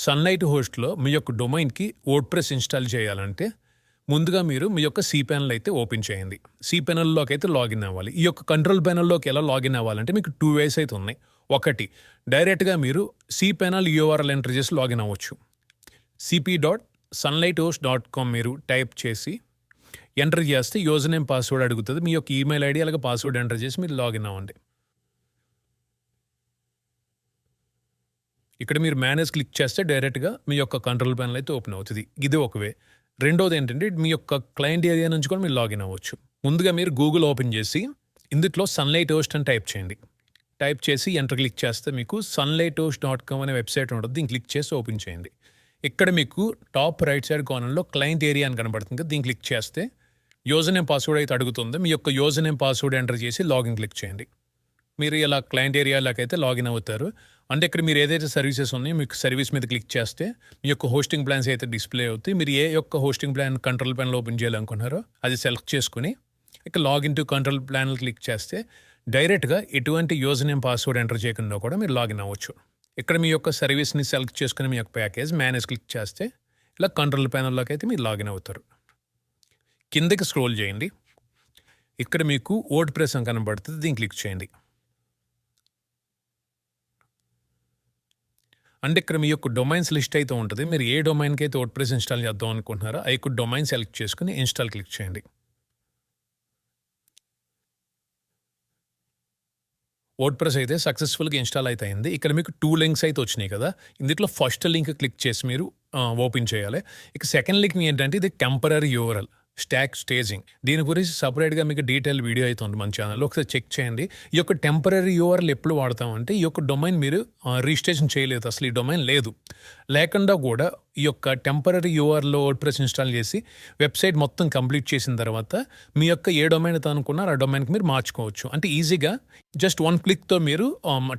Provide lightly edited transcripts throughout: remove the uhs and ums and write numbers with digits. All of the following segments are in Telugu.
సన్లైట్ హోస్ట్లో మీ యొక్క డొమైన్కి వర్డ్ప్రెస్ ఇన్స్టాల్ చేయాలంటే ముందుగా మీరు మీ యొక్క cPanel అయితే ఓపెన్ చేయండి. cPanelలోకి అయితే లాగిన్ అవ్వాలి. ఈ యొక్క కంట్రోల్ ప్యానెల్లోకి ఎలా లాగిన్ అవ్వాలంటే మీకు 2 వేస్ అయితే ఉన్నాయి. ఒకటి, డైరెక్ట్గా మీరు cPanel URL ఎంటర్ చేసి లాగిన్ అవ్వచ్చు. cp.sunlighthost.com మీరు టైప్ చేసి ఎంటర్ చేస్తే యూజర్ నేమ్ పాస్వర్డ్ అడుగుతుంది. మీ యొక్క ఈమెయిల్ ఐడి అలాగే పాస్వర్డ్ ఎంటర్ చేసి మీరు లాగిన్ అవ్వండి. ఇక్కడ మీరు మేనేజ్ క్లిక్ చేస్తే డైరెక్ట్గా మీ యొక్క కంట్రోల్ ప్యానెల్ అయితే ఓపెన్ అవుతుంది. ఇది ఒక వే. రెండోది ఏంటంటే మీ యొక్క క్లయింట్ ఏరియా నుంచి కూడా మీరు లాగిన్ అవ్వచ్చు. ముందుగా మీరు గూగుల్ ఓపెన్ చేసి ఇందులో సన్లైట్ హోస్ట్ అని టైప్ చేయండి. టైప్ చేసి ఎంటర్ క్లిక్ చేస్తే మీకు sunlighthost.com అనే వెబ్సైట్ ఉంటుంది. దీన్ని క్లిక్ చేసి ఓపెన్ చేయండి. ఇక్కడ మీకు టాప్ రైట్ సైడ్ కార్నర్లో క్లయింట్ ఏరియా అని కనబడుతుంది. దీన్ని క్లిక్ చేస్తే యూజర్ నేమ్ పాస్వర్డ్ అయితే అడుగుతుంది. మీ యొక్క యూజర్ నేమ్ పాస్వర్డ్ ఎంటర్ చేసి లాగిన్ క్లిక్ చేయండి. మీరు ఇలా క్లయింట్ ఏరియాలోకి అయితే లాగిన్ అవుతారు. అంటే ఇక్కడ మీరు ఏదైతే సర్వీసెస్ ఉన్నాయో మీకు సర్వీస్ మీద క్లిక్ చేస్తే మీ యొక్క హోస్టింగ్ ప్లాన్స్ అయితే డిస్ప్లే అవుతాయి. మీరు ఏ యొక్క hosting plan control panel open చేయాలనుకున్నారో అది సెలెక్ట్ చేసుకుని ఇక్కడ login to control panel click చేస్తే డైరెక్ట్గా ఎటువంటి యూజర్ నేమ్ పాస్వర్డ్ ఎంటర్ చేయకుండా కూడా మీరు లాగిన్ అవ్వచ్చు. ఇక్కడ మీ యొక్క సర్వీస్ని సెలెక్ట్ చేసుకుని మీ యొక్క ప్యాకేజ్ మేనేజ్ క్లిక్ చేస్తే ఇలా కంట్రోల్ ప్యానెల్లోకి అయితే మీరు లాగిన్ అవుతారు. కిందకి స్క్రోల్ చేయండి. ఇక్కడ మీకు వర్డ్ప్రెస్ అని కనబడుతుంది. దీన్ని క్లిక్ చేయండి. అంటే ఇక్కడ మీ యొక్క డొమైన్స్ లిస్ట్ అయితే ఉంటుంది. మీరు ఏ డొమైన్కి అయితే వర్డ్ప్రెస్ ఇన్స్టాల్ చేద్దాం అనుకుంటున్నారో ఆ యొక్క డొమైన్ సెలెక్ట్ చేసుకుని ఇన్స్టాల్ క్లిక్ చేయండి. వర్డ్ప్రెస్ అయితే సక్సెస్ఫుల్గా ఇన్స్టాల్ అయితే అయింది. ఇక్కడ మీకు 2 లింక్స్ అయితే వచ్చినాయి కదా. ఇందులో ఫస్ట్ లింక్ క్లిక్ చేసి మీరు ఓపెన్ చేయాలి. ఇక సెకండ్ లింక్ ఏంటంటే ఇది టెంపరరీ URL స్టాక్ స్టేజింగ్. దీని గురించి సపరేట్గా మీకు డీటెయిల్ వీడియో అయితే ఉంది మన ఛానల్లో, ఒకసారి చెక్ చేయండి. ఈ యొక్క టెంపరరీ URL ఎప్పుడు వాడతామంటే ఈ యొక్క డొమైన్ మీరు రిజిస్ట్రేషన్ చేయలేదు, అసలు ఈ డొమైన్ లేదు, లేకుండా కూడా ఈ యొక్క టెంపరరీ URLలో వర్డ్ప్రెస్ ఇన్స్టాల్ చేసి వెబ్సైట్ మొత్తం కంప్లీట్ చేసిన తర్వాత మీ యొక్క ఏ డొమైన్ అయితే అనుకున్నారో ఆ డొమైన్కి మీరు మార్చుకోవచ్చు. అంటే ఈజీగా జస్ట్ 1 క్లిక్తో మీరు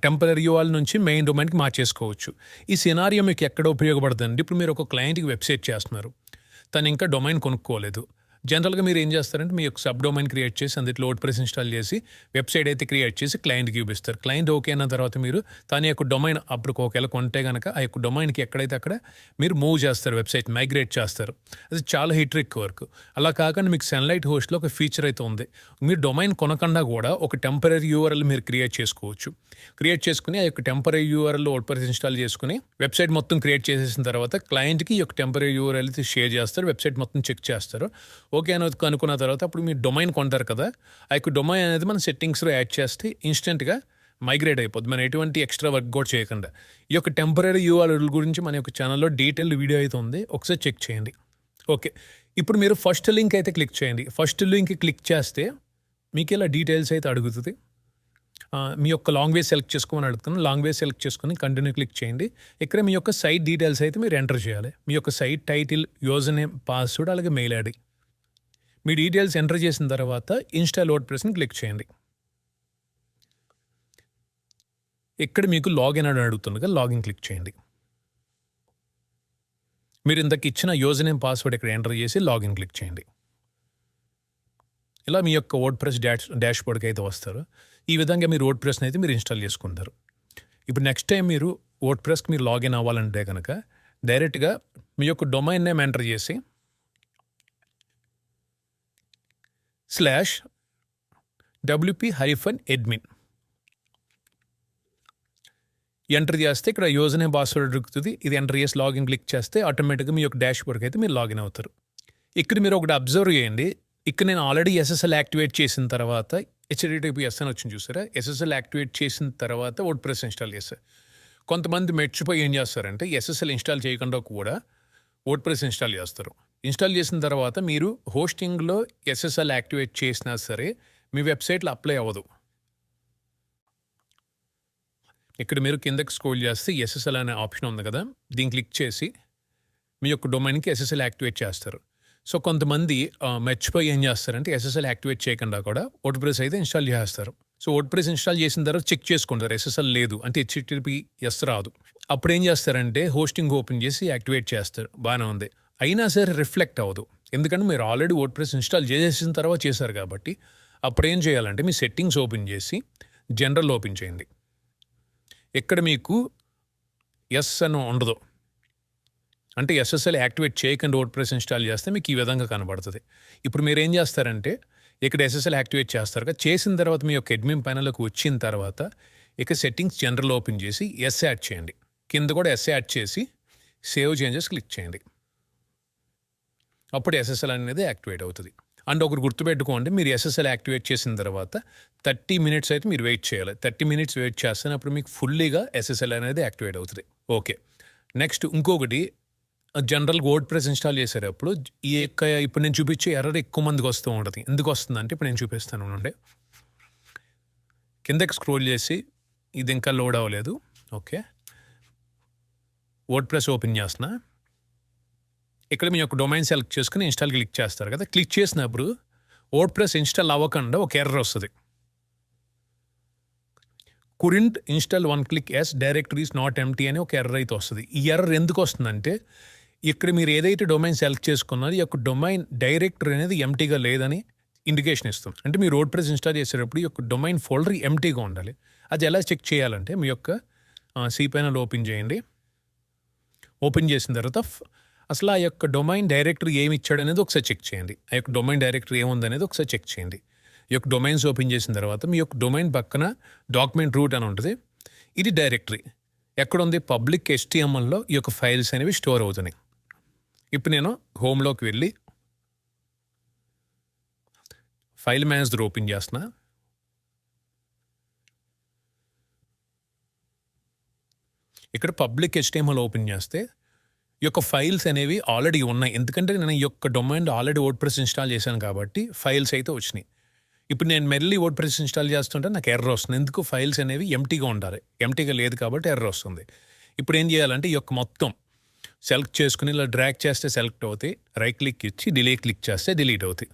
టెంపరరీ URL నుంచి మెయిన్ డొమైన్కి మార్చేసుకోవచ్చు. ఈ సినారియో మీకు ఎక్కడ ఉపయోగపడుతుంది? ఇప్పుడు మీరు ఒక క్లయింట్కి వెబ్సైట్ చేస్తున్నారు, తను ఇంకా డొమైన్ కొనుక్కోలేదు. జనరల్గా మీరు ఏం చేస్తారంటే మీ యొక్క సబ్ డొమైన్ క్రియేట్ చేసి అందులో వర్డ్ప్రెస్ ఇన్స్టాల్ చేసి వెబ్సైట్ అయితే క్రియేట్ చేసి క్లయింట్కి చూపిస్తారు. క్లయింట్ ఓకే అయిన తర్వాత మీరు తన యొక్క డొమైన్ అప్పుడు ఒకవేళ కొంటే కనుక ఆ యొక్క డొమైన్కి ఎక్కడైతే అక్కడ మీరు మూవ్ చేస్తారు, వెబ్సైట్ మైగ్రేట్ చేస్తారు. అది చాలా హిట్రిక్ వర్క్. అలా కాకుండా మీకు సన్లైట్ హోస్ట్లో ఒక ఫీచర్ అయితే ఉంది. మీరు డొమైన్ కొనకుండా కూడా ఒక టెంపరరీ URL మీరు క్రియేట్ చేసుకోవచ్చు. క్రియేట్ చేసుకుని ఆ యొక్క టెంపరరీ URLలో వర్డ్ప్రెస్ ఇన్స్టాల్ చేసుకుని వెబ్సైట్ మొత్తం క్రియేట్ చేసేసిన తర్వాత క్లయింట్కి ఈ యొక్క టెంపరరీ URL అయితే షేర్ చేస్తారు. వెబ్సైట్ మొత్తం చెక్ చేస్తారు. ఓకే అని అనుకున్న తర్వాత అప్పుడు మీరు డొమైన్ కొంటారు కదా, ఆ యొక్క డొమైన్ అనేది మన సెట్టింగ్స్లో యాడ్ చేస్తే ఇన్స్టెంట్గా మైగ్రేట్ అయిపోద్ది, మనం ఎటువంటి ఎక్స్ట్రా వర్క్ కూడా చేయకుండా. ఈ యొక్క టెంపరరీ URL గురించి మన యొక్క ఛానల్లో డీటెయిల్ వీడియో అయితే ఉంది, ఒకసారి చెక్ చేయండి. ఓకే, ఇప్పుడు మీరు ఫస్ట్ లింక్ అయితే క్లిక్ చేయండి. ఫస్ట్ లింక్ క్లిక్ చేస్తే మీకు ఇలా డీటెయిల్స్ అయితే అడుగుతుంది. మీ యొక్క లాంగ్వేజ్ సెలెక్ట్ చేసుకోమని అడుగుతున్నాను. లాంగ్వేజ్ సెలెక్ట్ చేసుకుని కంటిన్యూ క్లిక్ చేయండి. ఇక్కడ మీ యొక్క సైట్ డీటెయిల్స్ అయితే మీరు ఎంటర్ చేయాలి. మీ యొక్క site title, user name, password అలాగే మెయిల్ ఐడి. మీ డీటెయిల్స్ ఎంటర్ చేసిన తర్వాత ఇన్స్టాల్ వర్డ్ప్రెస్ని క్లిక్ చేయండి. ఇక్కడ మీకు లాగిన్ అని అడుగుతుంది కదా, లాగిన్ క్లిక్ చేయండి. మీరు ఇంతకు ఇచ్చిన యూజర్ నేమ్, పాస్వర్డ్ ఇక్కడ ఎంటర్ చేసి లాగిన్ క్లిక్ చేయండి. ఇలా మీ యొక్క వర్డ్ప్రెస్ డాష్బోర్డ్కి అయితే వస్తారు. ఈ విధంగా మీరు వర్డ్ప్రెస్ని అయితే మీరు ఇన్స్టాల్ చేసుకుంటారు. ఇప్పుడు నెక్స్ట్ టైం మీరు వర్డ్ప్రెస్కి మీరు లాగిన్ అవ్వాలంటే కనుక డైరెక్ట్గా మీ యొక్క డొమైన్ నేమ్ ఎంటర్ చేసి /wp-admin ఎంటర్ చేస్తే ఇక్కడ యూజర్ నేమ్, పాస్వర్డ్ దొరుకుతుంది. ఇది ఎంటర్ చేసి లాగిన్ క్లిక్ చేస్తే ఆటోమేటిక్గా మీ యొక్క డాష్బోర్డ్కి అయితే మీరు లాగిన్ అవుతారు. ఇక్కడ మీరు ఒకటి అబ్జర్వ్ చేయండి. ఇక్కడ నేను ఆల్రెడీ SSL యాక్టివేట్ చేసిన తర్వాత HTTPS అని వచ్చింది చూసారా, SSL యాక్టివేట్ చేసిన తర్వాత వర్డ్ప్రెస్ ఇన్స్టాల్ చేస్తారు. కొంతమంది మెచ్చిపోయి ఏం చేస్తారంటే SSL ఇన్స్టాల్ చేయకుండా కూడా వర్డ్ప్రెస్ ఇన్స్టాల్ చేస్తారు. ఇన్స్టాల్ చేసిన తర్వాత మీరు హోస్టింగ్లో SSL యాక్టివేట్ చేసినా సరే మీ వెబ్సైట్లో అప్లై అవ్వదు. ఇక్కడ మీరు కిందకి స్క్రోల్ చేస్తే SSL అనే ఆప్షన్ ఉంది కదా, దీన్ని క్లిక్ చేసి మీ యొక్క డొమైన్కి SSL యాక్టివేట్ చేస్తారు. సో కొంతమంది మర్చిపోయి ఏం చేస్తారంటే SSL యాక్టివేట్ చేయకుండా కూడా వర్డ్ప్రెస్ అయితే ఇన్స్టాల్ చేస్తారు. సో వర్డ్ప్రెస్ ఇన్స్టాల్ చేసిన తర్వాత చెక్ చేసుకుంటారు, SSL లేదు అంటే HTTPS రాదు. అప్పుడు ఏం చేస్తారంటే హోస్టింగ్ ఓపెన్ చేసి యాక్టివేట్ చేస్తారు, బాగానే ఉంది. అయినా సరే రిఫ్లెక్ట్ అవ్వదు, ఎందుకంటే మీరు ఆల్రెడీ వర్డ్ప్రెస్ ఇన్స్టాల్ చేసేసిన తర్వాత చేశారు కాబట్టి. అప్పుడు ఏం చేయాలంటే మీ సెట్టింగ్స్ ఓపెన్ చేసి జనరల్ ఓపెన్ చేయండి. ఎక్కడ మీకు ఎస్ అని ఉండదు, అంటే ఎస్ఎస్ఎల్ యాక్టివేట్ చేయకుండా వర్డ్ ప్రెస్ ఇన్స్టాల్ చేస్తే మీకు ఈ విధంగా కనబడుతుంది. ఇప్పుడు మీరు ఏం చేస్తారంటే ఇక్కడ ఎస్ఎస్ఎల్ యాక్టివేట్ చేస్తారు కదా, చేసిన తర్వాత మీ యొక్క అడ్మిన్ ప్యానెల్‌లోకి వచ్చిన తర్వాత ఇక సెట్టింగ్స్ జనరల్ ఓపెన్ చేసి ఎస్ యాడ్ చేయండి. కింద కూడా ఎస్ యాడ్ చేసి సేవ్ చేంజెస్ క్లిక్ చేయండి. అప్పుడు ఎస్ఎస్ఎల్ అనేది యాక్టివేట్ అవుతుంది. అండ్ ఒకటి గుర్తుపెట్టుకోండి, మీరు ఎస్ఎస్ఎల్ యాక్టివేట్ చేసిన తర్వాత 30 మినిట్స్ అయితే మీరు వెయిట్ చేయాలి. 30 మినిట్స్ వెయిట్ చేస్తే అప్పుడు మీకు ఫుల్లీగా ఎస్ఎస్ఎల్ అనేది యాక్టివేట్ అవుతుంది. ఓకే. నెక్స్ట్ ఇంకొకటి జనరల్ వర్డ్ ప్రెస్ ఇన్స్టాల్ చేసేటప్పుడు ఈ యొక్క ఇప్పుడు నేను చూపించే ఎర్రర్ ఎక్కువ మందికి వస్తూ ఉంటుంది. ఎందుకు వస్తుందంటే ఇప్పుడు నేను చూపిస్తాను ఉండే. కిందకి స్క్రోల్ చేసి ఇది ఇంకా లోడ్ అవ్వలేదు. ఓకే, వర్డ్ ప్రెస్ ఓపెన్ చేస్తున్నా. ఇక్కడ మీ యొక్క డొమైన్ సెలెక్ట్ చేసుకుని ఇన్స్టాల్ క్లిక్ చేస్తారు కదా, క్లిక్ చేసినప్పుడు వర్డ్ ప్రెస్ ఇన్స్టాల్ అవ్వకుండా ఒక ఎర్రర్ వస్తుంది. Current install one click S directories not empty అని ఒక ఎర్రర్ అయితే వస్తుంది. ఈ ఎర్రర్ ఎందుకు వస్తుందంటే ఇక్కడ మీరు ఏదైతే డొమైన్ సెలెక్ట్ చేసుకున్నారో ఈ యొక్క డొమైన్ డైరెక్టరీ అనేది ఎంటీగా లేదని ఇండికేషన్ ఇస్తుంది. అంటే మీరు వర్డ్ ప్రెస్ ఇన్స్టాల్ చేసేటప్పుడు ఈ యొక్క డొమైన్ ఫోల్డర్ ఎంటీగా ఉండాలి. అది ఎలా చెక్ చేయాలంటే మీ యొక్క సి ప్యానెల్ ఓపెన్ చేయండి. ఓపెన్ చేసిన తర్వాత అసలు ఆ యొక్క డొమైన్ డైరెక్టరీ ఏమి ఇచ్చాడు అనేది ఒకసారి చెక్ చేయండి. ఆ యొక్క డొమైన్ డైరెక్టరీ ఏముంది అనేది ఒకసారి చెక్ చేయండి. ఈ యొక్క డొమైన్స్ ఓపెన్ చేసిన తర్వాత మీ యొక్క డొమైన్ పక్కన డాక్యుమెంట్ రూట్ అని ఉంటుంది. ఇది డైరెక్టరీ ఎక్కడ ఉంది? పబ్లిక్ HTMLలో ఈ యొక్క ఫైల్స్ అనేవి స్టోర్ అవుతున్నాయి. ఇప్పుడు నేను హోమ్లోకి వెళ్ళి ఫైల్ మేనేజర్ ఓపెన్ చేస్తున్నా. ఇక్కడ పబ్లిక్ HTML ఓపెన్ చేస్తే ఈ యొక్క ఫైల్స్ అనేవి ఆల్రెడీ ఉన్నాయి. ఎందుకంటే నేను ఈ యొక్క domain already word press install చేశాను కాబట్టి ఫైల్స్ అయితే వచ్చినాయి. ఇప్పుడు నేను మళ్ళీ వర్డ్ ప్రెస్ ఇన్స్టాల్ చేస్తుంటే నాకు ఎర్రర్ వస్తుంది. ఎందుకు? ఫైల్స్ అనేవి ఎంటీగా ఉండాలి. ఎంటీగా లేదు కాబట్టి ఎర్రర్ వస్తుంది. ఇప్పుడు ఏం చేయాలంటే ఈ యొక్క మొత్తం సెలెక్ట్ చేసుకుని ఇలా డ్రాగ్ చేస్తే సెలెక్ట్ అవుతాయి. రైట్ క్లిక్ ఇచ్చి డిలీట్ క్లిక్ చేస్తే డిలీట్ అవుతాయి.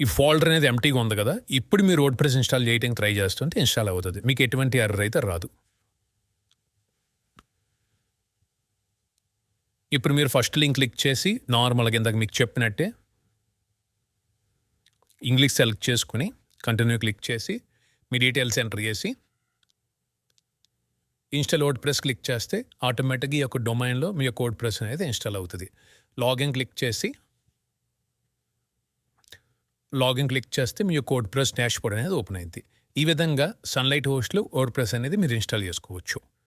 ఈ ఫోల్డర్ అనేది ఎంటీగా ఉంది కదా, ఇప్పుడు మీరు వర్డ్ ప్రెస్ ఇన్స్టాల్ చేయడానికి ట్రై చేస్తుంటే ఇన్స్టాల్ అవుతుంది. మీకు ఎటువంటి ఎర్రర్ అయితే రాదు. ఇప్పుడు మీరు ఫస్ట్ లింక్ క్లిక్ చేసి నార్మల్గా ఇందాక మీకు చెప్పినట్టే ఇంగ్లీష్ సెలెక్ట్ చేసుకుని కంటిన్యూ క్లిక్ చేసి మీ డీటెయిల్స్ ఎంటర్ చేసి ఇన్స్టాల్ వర్డ్ ప్రెస్ క్లిక్ చేస్తే ఆటోమేటిక్గా ఈ యొక్క డొమైన్లో మీ యొక్క వర్డ్ ప్రెస్ అనేది ఇన్స్టాల్ అవుతుంది. లాగిన్ క్లిక్ చేస్తే మీ యొక్క వర్డ్ ప్రెస్ డాష్బోర్డ్ అనేది ఓపెన్ అయింది. ఈ విధంగా సన్లైట్ హోస్ట్లో వర్డ్ ప్రెస్ అనేది మీరు ఇన్స్టాల్ చేసుకోవచ్చు.